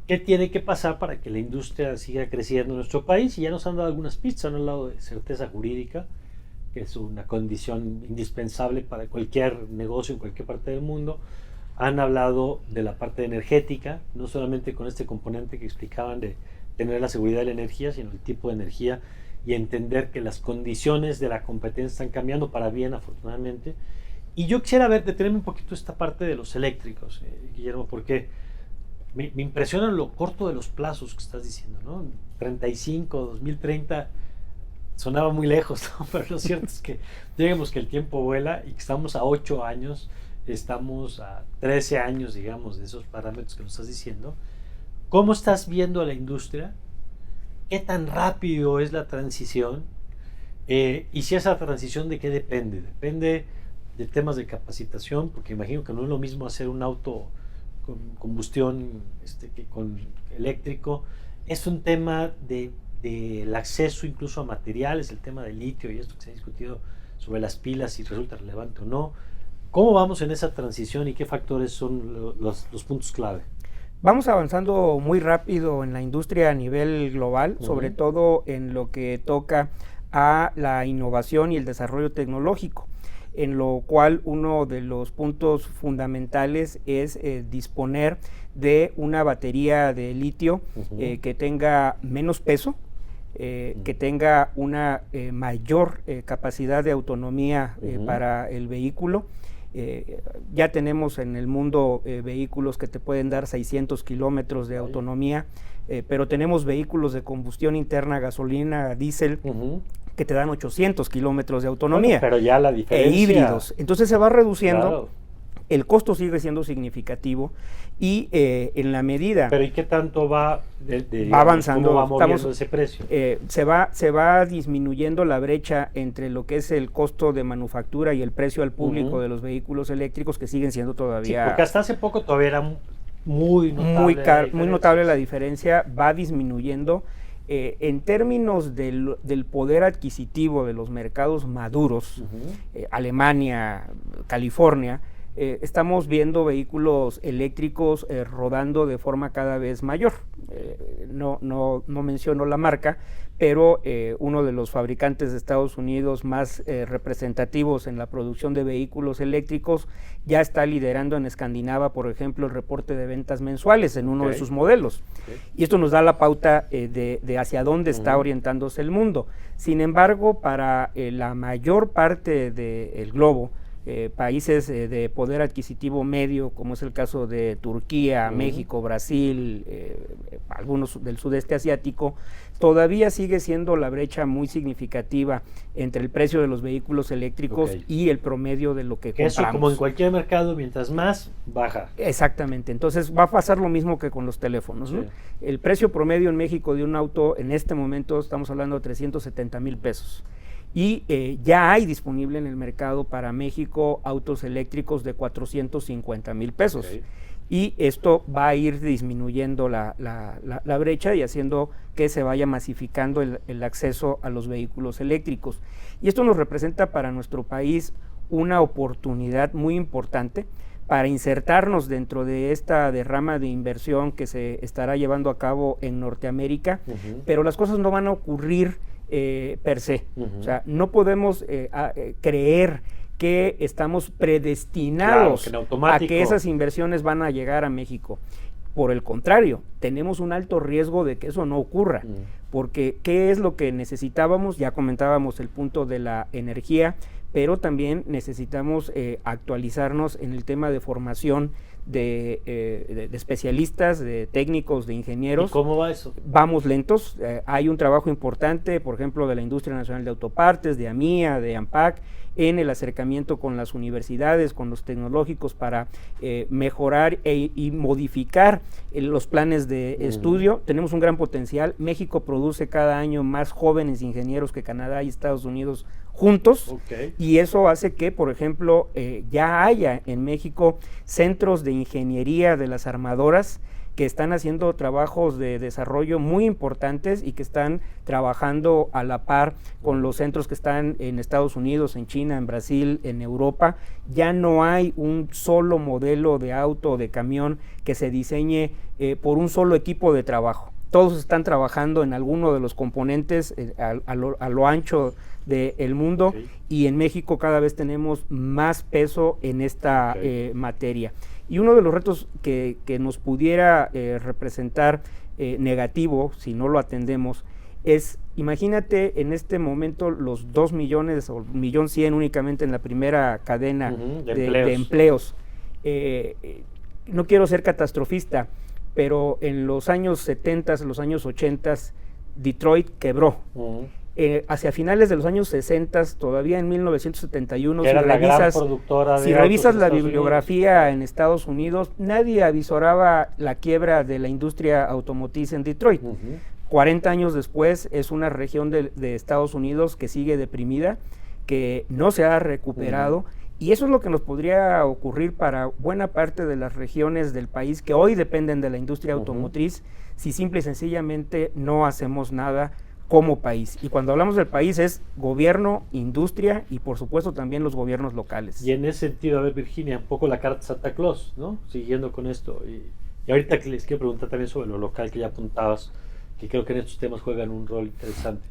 qué tiene que pasar para que la industria siga creciendo en nuestro país, y ya nos han dado algunas pistas. Han hablado de certeza jurídica, que es una condición indispensable para cualquier negocio en cualquier parte del mundo. Han hablado de la parte energética, no solamente con este componente que explicaban de tener la seguridad de la energía, sino el tipo de energía, y entender que las condiciones de la competencia están cambiando para bien, afortunadamente. Y yo quisiera detenerme un poquito esta parte de los eléctricos, Guillermo, porque me impresiona lo corto de los plazos que estás diciendo, ¿no? 35, 2030... sonaba muy lejos, ¿no? Pero lo cierto es que digamos que el tiempo vuela y que estamos a 8 años, estamos a 13 años, digamos, de esos parámetros que nos estás diciendo. ¿Cómo estás viendo a la industria? ¿Qué tan rápido es la transición? Y si esa transición, ¿de qué depende? Depende de temas de capacitación, porque imagino que no es lo mismo hacer un auto con combustión que con eléctrico. Es un tema del acceso incluso a materiales, el tema del litio y esto que se ha discutido sobre las pilas, si resulta relevante o no. ¿Cómo vamos en esa transición y qué factores son los puntos clave? Vamos avanzando muy rápido en la industria a nivel global, sobre todo en lo que toca a la innovación y el desarrollo tecnológico, en lo cual uno de los puntos fundamentales es disponer de una batería de litio que tenga menos peso, que tenga una mayor capacidad de autonomía para el vehículo. Ya tenemos en el mundo vehículos que te pueden dar 600 kilómetros de autonomía, pero tenemos vehículos de combustión interna, gasolina, diésel, que te dan 800 kilómetros de autonomía. Bueno, pero ya la diferencia... híbridos. Entonces se va reduciendo, claro. El costo sigue siendo significativo y en la medida... Pero ¿y qué tanto va avanzando? ¿Cómo va moviendo ese precio? Se va disminuyendo la brecha entre lo que es el costo de manufactura y el precio al público de los vehículos eléctricos, que siguen siendo todavía... Sí, porque hasta hace poco todavía era muy notable notable la diferencia, va disminuyendo En términos del poder adquisitivo de los mercados maduros, Alemania, California, estamos viendo vehículos eléctricos rodando de forma cada vez mayor. No menciono la marca, pero uno de los fabricantes de Estados Unidos más representativos en la producción de vehículos eléctricos ya está liderando en Escandinavia, por ejemplo, el reporte de ventas mensuales en uno de sus modelos. Y esto nos da la pauta de hacia dónde está orientándose el mundo. Sin embargo, para la mayor parte del globo, países de poder adquisitivo medio, como es el caso de Turquía, México, Brasil, algunos del sudeste asiático, todavía sigue siendo la brecha muy significativa entre el precio de los vehículos eléctricos y el promedio de lo que compramos. Eso, como en cualquier mercado, mientras más, baja. Exactamente, entonces va a pasar lo mismo que con los teléfonos, ¿no? El precio promedio en México de un auto, en este momento estamos hablando de 370,000 pesos. Y ya hay disponible en el mercado para México autos eléctricos de 450,000 pesos. Y esto va a ir disminuyendo la brecha y haciendo que se vaya masificando el acceso a los vehículos eléctricos. Y esto nos representa para nuestro país una oportunidad muy importante para insertarnos dentro de esta derrama de inversión que se estará llevando a cabo en Norteamérica, pero las cosas no van a ocurrir per se. O sea, no podemos creer que estamos predestinados a que esas inversiones van a llegar a México. Por el contrario, tenemos un alto riesgo de que eso no ocurra, porque ¿qué es lo que necesitábamos? Ya comentábamos el punto de la energía, pero también necesitamos actualizarnos en el tema de formación de especialistas, de técnicos, de ingenieros. ¿Y cómo va eso? Vamos lentos, hay un trabajo importante, por ejemplo, de la Industria Nacional de Autopartes, de AMIA, de AMPAC, en el acercamiento con las universidades, con los tecnológicos para mejorar y modificar los planes de estudio. Tenemos un gran potencial. México produce cada año más jóvenes ingenieros que Canadá y Estados Unidos juntos, y eso hace que, por ejemplo, ya haya en México centros de ingeniería de las armadoras que están haciendo trabajos de desarrollo muy importantes y que están trabajando a la par con los centros que están en Estados Unidos, en China, en Brasil, en Europa. Ya no hay un solo modelo de auto o de camión que se diseñe por un solo equipo de trabajo. Todos están trabajando en alguno de los componentes a lo ancho del mundo, y en México cada vez tenemos más peso en esta materia. Y uno de los retos que nos pudiera representar negativo, si no lo atendemos, es, imagínate en este momento los 2 millones o 1.100.000 únicamente en la primera cadena de empleos. No quiero ser catastrofista, pero en los años 70, los años 80, Detroit quebró. Hacia finales de los años 60, todavía en 1971, si revisas la bibliografía en Estados Unidos, nadie avisoraba la quiebra de la industria automotriz en Detroit. 40 años después es una región de Estados Unidos que sigue deprimida, que no se ha recuperado, y eso es lo que nos podría ocurrir para buena parte de las regiones del país que hoy dependen de la industria automotriz, si simple y sencillamente no hacemos nada como país. Y cuando hablamos del país es gobierno, industria y por supuesto también los gobiernos locales. Y en ese sentido, a ver, Virginia, un poco la carta Santa Claus, ¿no? Siguiendo con esto. Y ahorita les quiero preguntar también sobre lo local que ya apuntabas, que creo que en estos temas juegan un rol interesante.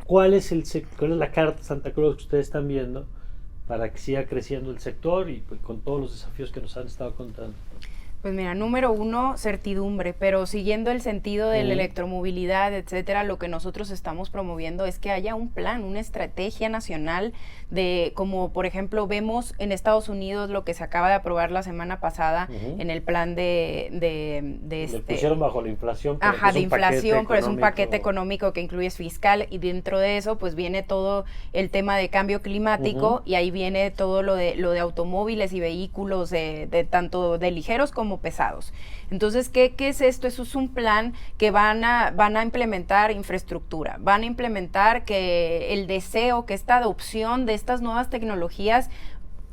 ¿Cuál es la carta Santa Claus que ustedes están viendo para que siga creciendo el sector y pues, con todos los desafíos que nos han estado contando? Pues mira, número uno, certidumbre, pero siguiendo el sentido de la electromovilidad, etcétera, lo que nosotros estamos promoviendo es que haya un plan, una estrategia nacional de, como por ejemplo vemos en Estados Unidos lo que se acaba de aprobar la semana pasada en el plan Le pusieron bajo la inflación. Pero de inflación, pero es un paquete económico que incluye fiscal, y dentro de eso pues viene todo el tema de cambio climático, y ahí viene todo lo de automóviles y vehículos de tanto de ligeros como pesados. Entonces, ¿qué es esto? Eso es un plan que van a implementar infraestructura, van a implementar que el deseo, que esta adopción de estas nuevas tecnologías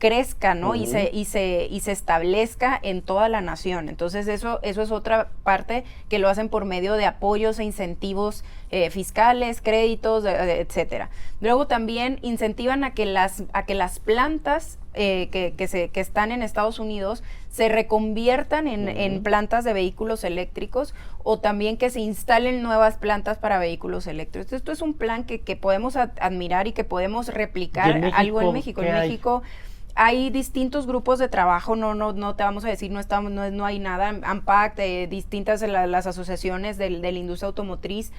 crezca, ¿no? Y se establezca en toda la nación. Entonces eso es otra parte que lo hacen por medio de apoyos e incentivos fiscales, créditos, etcétera. Luego también incentivan a que las plantas que están en Estados Unidos se reconviertan en plantas de vehículos eléctricos, o también que se instalen nuevas plantas para vehículos eléctricos. Esto es un plan que podemos admirar y que podemos replicar algo en México. En México hay distintos grupos de trabajo, no te vamos a decir, no hay nada. AMPAC, distintas las asociaciones de la industria automotriz,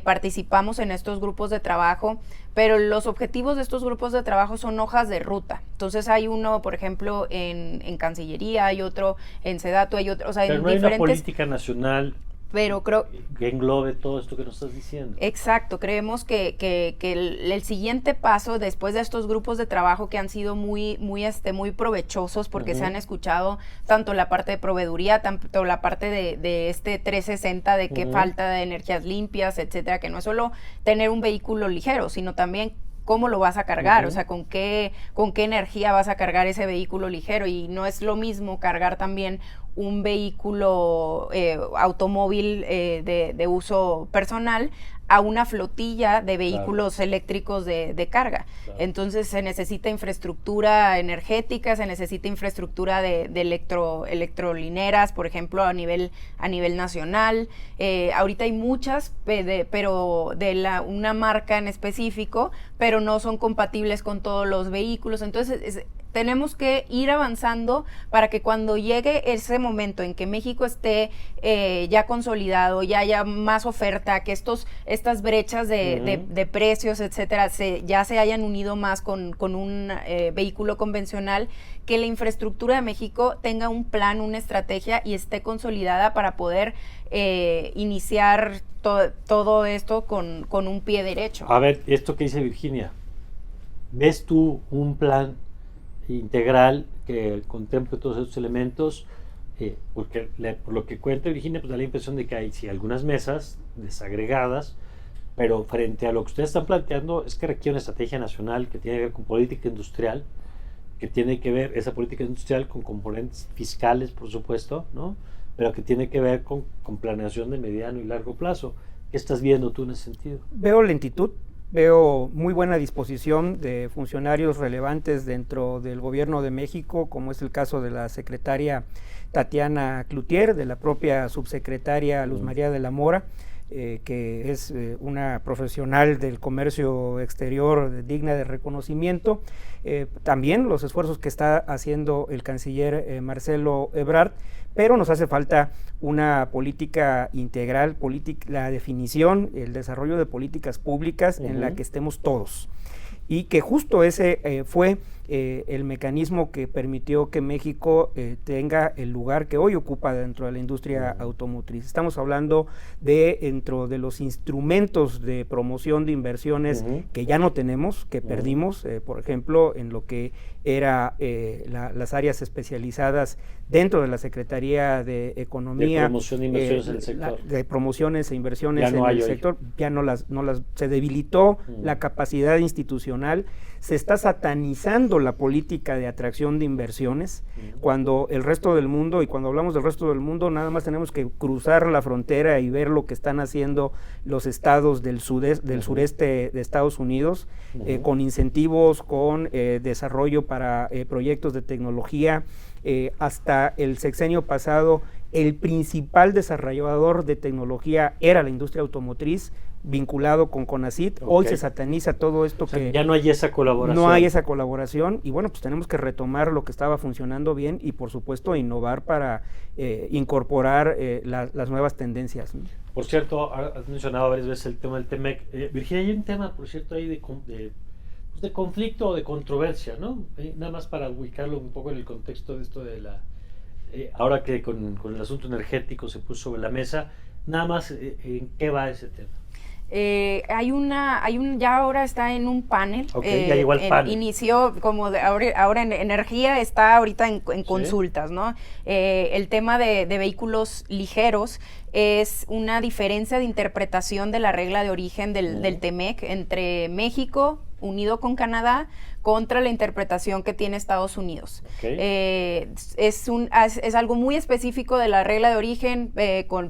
participamos en estos grupos de trabajo, pero los objetivos de estos grupos de trabajo son hojas de ruta. Entonces hay uno, por ejemplo, en Cancillería, hay otro en SEDATU, hay otro, o sea, pero en no hay diferentes... una política nacional pero creo que englobe todo esto que nos estás diciendo. Exacto, creemos que el siguiente paso después de estos grupos de trabajo que han sido muy provechosos, porque se han escuchado tanto la parte de proveeduría, tanto la parte de este 360 de qué falta de energías limpias, etcétera, que no es solo tener un vehículo ligero, sino también cómo lo vas a cargar, o sea, con qué energía vas a cargar ese vehículo ligero, y no es lo mismo cargar también un vehículo automóvil de uso personal a una flotilla de vehículos eléctricos de carga. Entonces se necesita infraestructura energética, se necesita infraestructura de electrolineras, por ejemplo, a nivel nacional. Ahorita hay muchas, pero una marca en específico, pero no son compatibles con todos los vehículos. Entonces tenemos que ir avanzando para que cuando llegue ese momento en que México esté ya consolidado, ya haya más oferta, que estas brechas de precios, etcétera, ya se hayan unido más con un vehículo convencional, que la infraestructura de México tenga un plan, una estrategia y esté consolidada para poder iniciar todo esto con un pie derecho. A ver, esto que dice Virginia, ¿ves tú un plan integral que contemple todos estos elementos? Porque por lo que cuenta Virginia, pues da la impresión de que hay algunas mesas desagregadas, pero frente a lo que ustedes están planteando es que requiere una estrategia nacional que tiene que ver con política industrial, que tiene que ver esa política industrial con componentes fiscales, por supuesto, ¿no? Pero que tiene que ver con planeación de mediano y largo plazo. ¿Qué estás viendo tú en ese sentido? Veo lentitud. Veo muy buena disposición de funcionarios relevantes dentro del gobierno de México, como es el caso de la secretaria Tatiana Cloutier, de la propia subsecretaria Luz María de la Mora, que es una profesional del comercio exterior digna de reconocimiento. También los esfuerzos que está haciendo el canciller Marcelo Ebrard, pero nos hace falta una política integral, la definición, el desarrollo de políticas públicas en la que estemos todos. Y que justo ese fue el mecanismo que permitió que México tenga el lugar que hoy ocupa dentro de la industria automotriz. Estamos hablando dentro de los instrumentos de promoción de inversiones que ya no tenemos, que perdimos, por ejemplo, en lo que era las áreas especializadas dentro de la Secretaría de Economía. De promoción de inversiones en el sector. De promociones e inversiones en el sector. Ya se debilitó la capacidad institucional, se está satanizando la política de atracción de inversiones, cuando el resto del mundo, y cuando hablamos del resto del mundo, nada más tenemos que cruzar la frontera y ver lo que están haciendo los estados del sureste de Estados Unidos, con incentivos, con desarrollo para proyectos de tecnología. Hasta el sexenio pasado, el principal desarrollador de tecnología era la industria automotriz, vinculado con CONACYT. Hoy se sataniza todo esto, que ya no hay esa colaboración. No hay esa colaboración, y bueno, pues tenemos que retomar lo que estaba funcionando bien y por supuesto innovar para incorporar las nuevas tendencias, ¿no? Por cierto, has mencionado varias veces el tema del TEMEC. Virginia, hay un tema, por cierto, ahí de conflicto o de controversia, ¿no? Nada más para ubicarlo un poco en el contexto de esto de ahora que con el asunto energético se puso sobre la mesa, nada más ¿en qué va ese tema? Ya ahora está en un panel. Ya llegó al panel. Inició como ahora en energía, está ahorita en consultas, ¿no? El tema de vehículos ligeros es una diferencia de interpretación de la regla de origen del TEMEC entre México, unido con Canadá contra la interpretación que tiene Estados Unidos. Es algo muy específico de la regla de origen,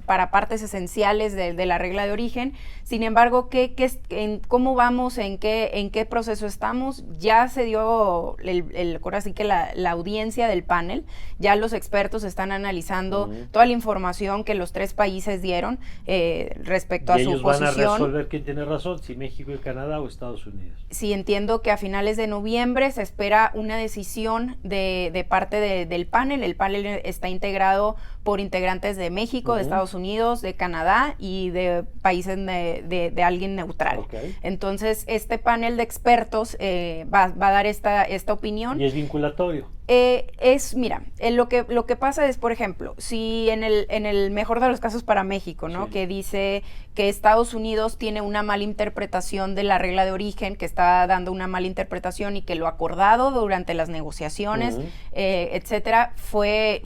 para partes esenciales de la regla de origen. Sin embargo, ¿cómo vamos? ¿En qué proceso estamos? Ya se dio ahora sí que la audiencia del panel, ya los expertos están analizando toda la información que los 3 países dieron respecto a su posición. ¿Ellos van a resolver quién tiene razón, si México y Canadá o Estados Unidos? Sí, entiendo que a finales de noviembre se espera una decisión de parte del panel. El panel está integrado por integrantes de México, de Estados Unidos, de Canadá y de países de alguien neutral. Entonces, este panel de expertos va a dar esta opinión. ¿Y es vinculatorio? Mira, lo que pasa es, por ejemplo, si en el mejor de los casos para México, ¿no? Sí. Que dice que Estados Unidos tiene una mala interpretación de la regla de origen, que está dando una mala interpretación y que lo acordado durante las negociaciones, etcétera, fue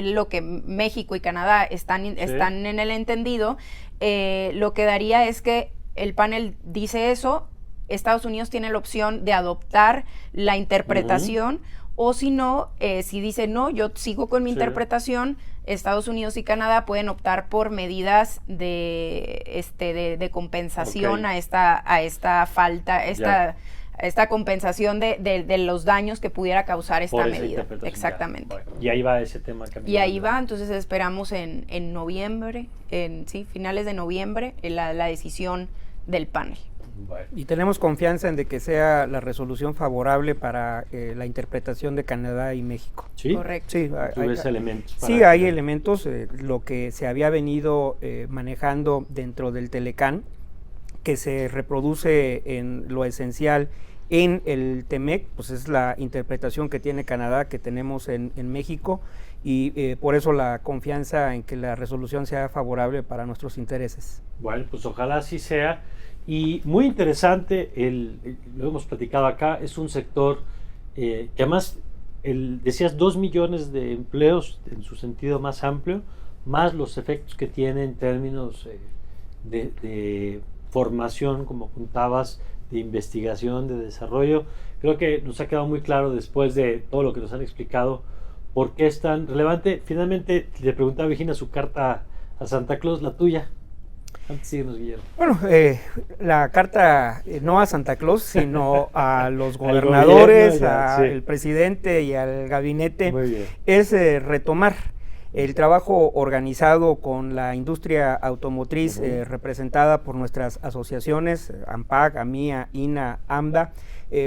lo que México y Canadá están en el entendido. Lo que daría es que el panel dice eso, Estados Unidos tiene la opción de adoptar la interpretación, o si no, si dice no, yo sigo con mi interpretación, Estados Unidos y Canadá pueden optar por medidas de compensación a esta falta, esta compensación de los daños que pudiera causar esta medida. Exactamente. Bueno, y ahí va ese tema. Y ahí va, entonces esperamos en noviembre, finales de noviembre, la decisión del panel. Bueno. Y tenemos confianza en de que sea la resolución favorable para la interpretación de Canadá y México. ¿Sí? Correcto. Sí, hay elementos. Sí, hay elementos. Lo que se había venido manejando dentro del Telecán, que se reproduce en lo esencial en el TEMEC, pues es la interpretación que tiene Canadá, que tenemos en México, y por eso la confianza en que la resolución sea favorable para nuestros intereses. Bueno, pues ojalá así sea. Y muy interesante, lo hemos platicado acá, es un sector que además, decías 2 millones de empleos en su sentido más amplio, más los efectos que tiene en términos de formación, como contabas, de investigación, de desarrollo. Creo que nos ha quedado muy claro después de todo lo que nos han explicado por qué es tan relevante. Finalmente, le preguntaba a Virginia su carta a Santa Claus, la tuya. Antes síguenos, Guillermo. Bueno, la carta no a Santa Claus, sino a los gobernadores, al presidente y al gabinete, es retomar el trabajo organizado con la industria automotriz representada por nuestras asociaciones, AMPAC, AMIA, INA, AMDA,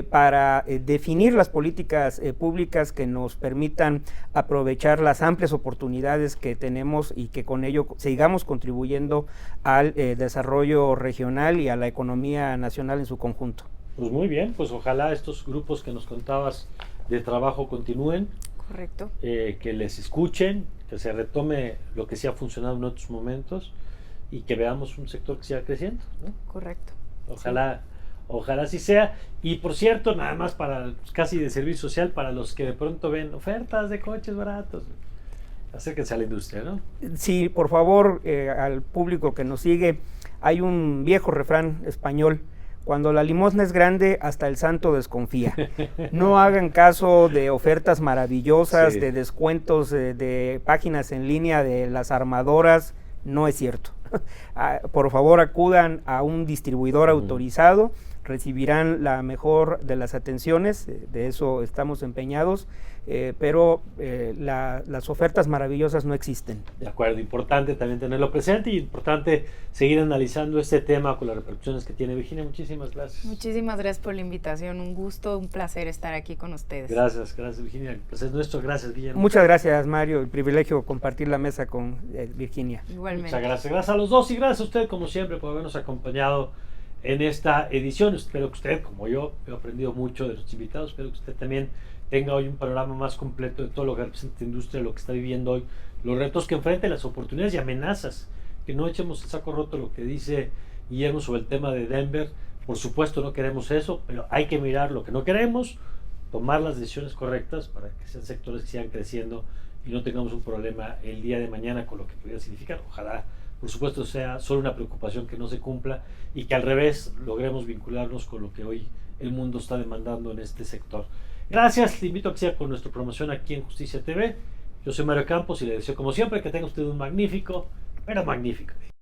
para definir las políticas públicas que nos permitan aprovechar las amplias oportunidades que tenemos y que con ello sigamos contribuyendo al desarrollo regional y a la economía nacional en su conjunto. Pues muy bien, pues ojalá estos grupos que nos contabas de trabajo continúen. Correcto. Que les escuchen, que se retome lo que sí ha funcionado en otros momentos y que veamos un sector que siga creciendo, ¿no? Correcto. Ojalá así sea. Y por cierto, nada más para casi de servicio social, para los que de pronto ven ofertas de coches baratos, acérquense a la industria, ¿no? Sí, por favor, al público que nos sigue, hay un viejo refrán español: cuando la limosna es grande, hasta el santo desconfía. No hagan caso de ofertas maravillosas, de descuentos de páginas en línea de las armadoras, no es cierto. Por favor, acudan a un distribuidor autorizado, recibirán la mejor de las atenciones, de eso estamos empeñados, pero las ofertas maravillosas no existen. De acuerdo, importante también tenerlo presente y importante seguir analizando este tema con las repercusiones que tiene. Virginia, muchísimas gracias. Muchísimas gracias por la invitación, un gusto, un placer estar aquí con ustedes. Gracias Virginia, el placer es nuestro. Gracias, Guillermo. Muchas gracias, Mario, el privilegio de compartir la mesa con Virginia. Igualmente. Muchas gracias a los dos y gracias a usted como siempre por habernos acompañado en esta edición. Espero que usted, como yo, he aprendido mucho de los invitados. Espero que usted también tenga hoy un panorama más completo de todo lo que representa la industria, lo que está viviendo hoy, los retos que enfrenta, las oportunidades y amenazas. Que no echemos el saco roto lo que dice Guillermo sobre el tema de Denver. Por supuesto no queremos eso, pero hay que mirar lo que no queremos, tomar las decisiones correctas para que sean sectores que sigan creciendo y no tengamos un problema el día de mañana con lo que pudiera significar. Ojalá, por supuesto, sea solo una preocupación que no se cumpla y que al revés logremos vincularnos con lo que hoy el mundo está demandando en este sector. Gracias, te invito a que siga con nuestra promoción aquí en Justicia TV. Yo soy Mario Campos y le deseo como siempre que tenga usted un magnífico, pero magnífico día.